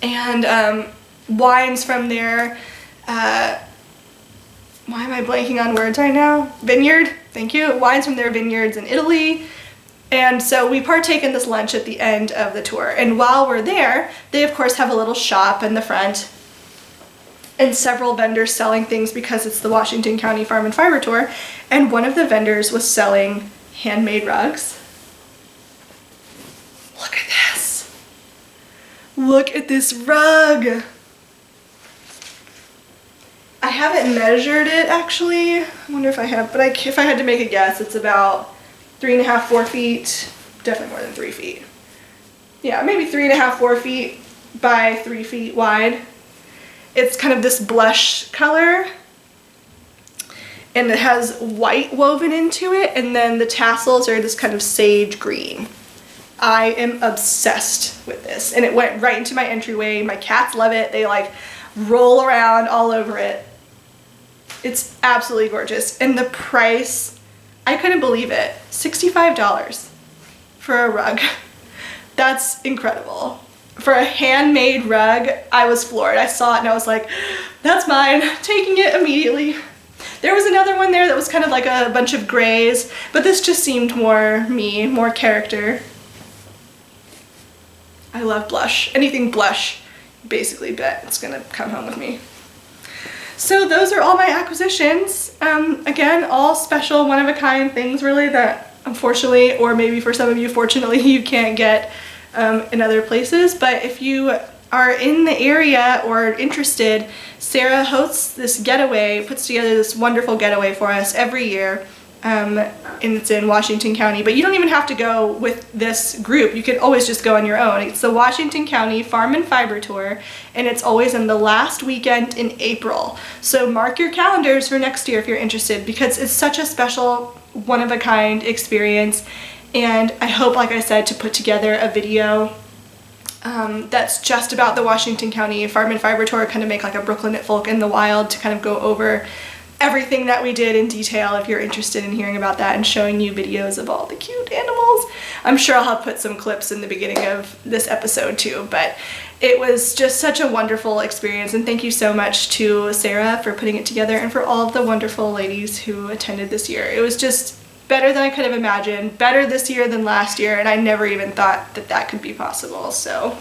and wines from their why am I blanking on words right now? Vineyard, thank you. Wines from their vineyards in Italy. And so we partake in this lunch at the end of the tour. And while we're there, they of course have a little shop in the front and several vendors selling things because it's the Washington County Farm and Fiber Tour. And one of the vendors was selling handmade rugs. Look at this. Look at this rug. I haven't measured it actually. I wonder if I have, but if I had to make a guess, it's about 3.5, 4 feet. Definitely more than 3 feet. Yeah, maybe 3.5, 4 feet by 3 feet wide. It's kind of this blush color, and it has white woven into it, and then the tassels are this kind of sage green. I am obsessed with this, and it went right into my entryway. My cats love it. They like roll around all over it. It's absolutely gorgeous. And the price, I couldn't believe it. $65 for a rug. That's incredible. For a handmade rug, I was floored. I saw it and I was like, that's mine. Taking it immediately. There was another one there that was kind of like a bunch of grays, but this just seemed more me, more character. I love blush. Anything blush, basically bet it's gonna come home with me. So those are all my acquisitions. Again, all special, one-of-a-kind things really that unfortunately, or maybe for some of you fortunately, you can't get in other places. But if you are in the area or interested, Sarah hosts this getaway, puts together this wonderful getaway for us every year. And it's in Washington County, but you don't even have to go with this group. You can always just go on your own. It's the Washington County Farm and Fiber Tour, and it's always in the last weekend in April. So mark your calendars for next year if you're interested, because it's such a special, one-of-a-kind experience. And I hope, like I said, to put together a video that's just about the Washington County Farm and Fiber Tour, kind of make like a Brooklyn Knitfolk in the wild to kind of go over everything that we did in detail if you're interested in hearing about that, and showing you videos of all the cute animals. I'm sure I'll have put some clips in the beginning of this episode too, but it was just such a wonderful experience, and thank you so much to Sarah for putting it together and for all of the wonderful ladies who attended this year. It was just better than I could have imagined, better this year than last year, and I never even thought that that could be possible. So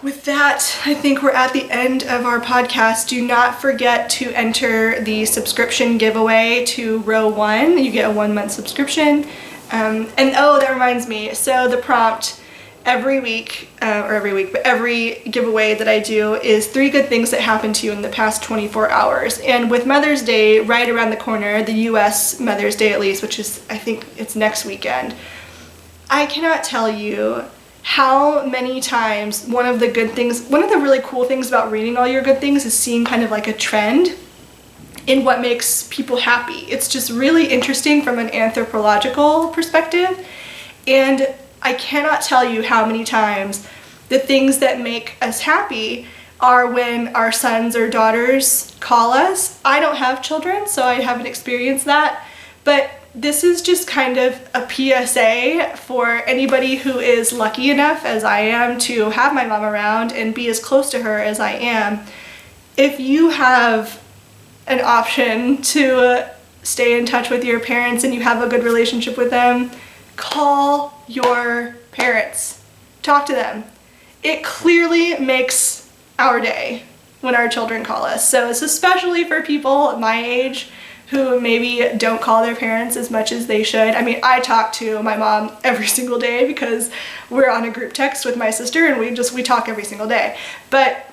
with that, I think we're at the end of our podcast. Do not forget to enter the subscription giveaway to row 1. You get a 1-month subscription. And oh, that reminds me. So the prompt every week, but every giveaway that I do is 3 good things that happened to you in the past 24 hours. And with Mother's Day right around the corner, the US Mother's Day at least, which is, I think it's next weekend, I cannot tell you how many times one of the really cool things about reading all your good things is seeing kind of like a trend in what makes people happy. It's just really interesting from an anthropological perspective, and I cannot tell you how many times the things that make us happy are when our sons or daughters call us. I don't have children, so I haven't experienced that, but this is just kind of a PSA for anybody who is lucky enough, as I am, to have my mom around and be as close to her as I am. If you have an option to stay in touch with your parents and you have a good relationship with them, call your parents. Talk to them. It clearly makes our day when our children call us. So it's especially for people my age who maybe don't call their parents as much as they should. I mean, I talk to my mom every single day because we're on a group text with my sister and we talk every single day. But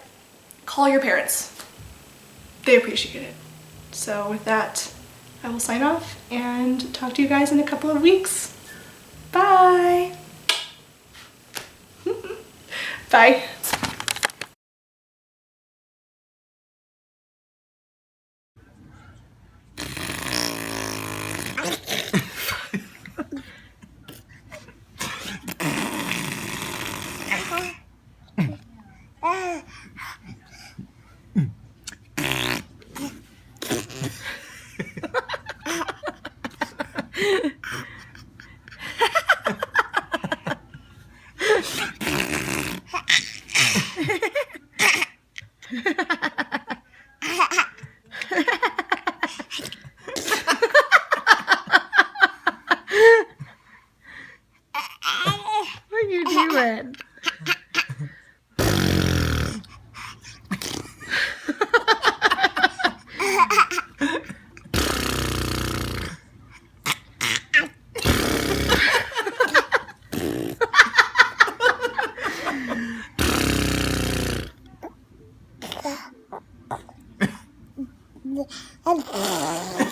call your parents. They appreciate it. So with that, I will sign off and talk to you guys in a couple of weeks. Bye. Bye. What are you doing?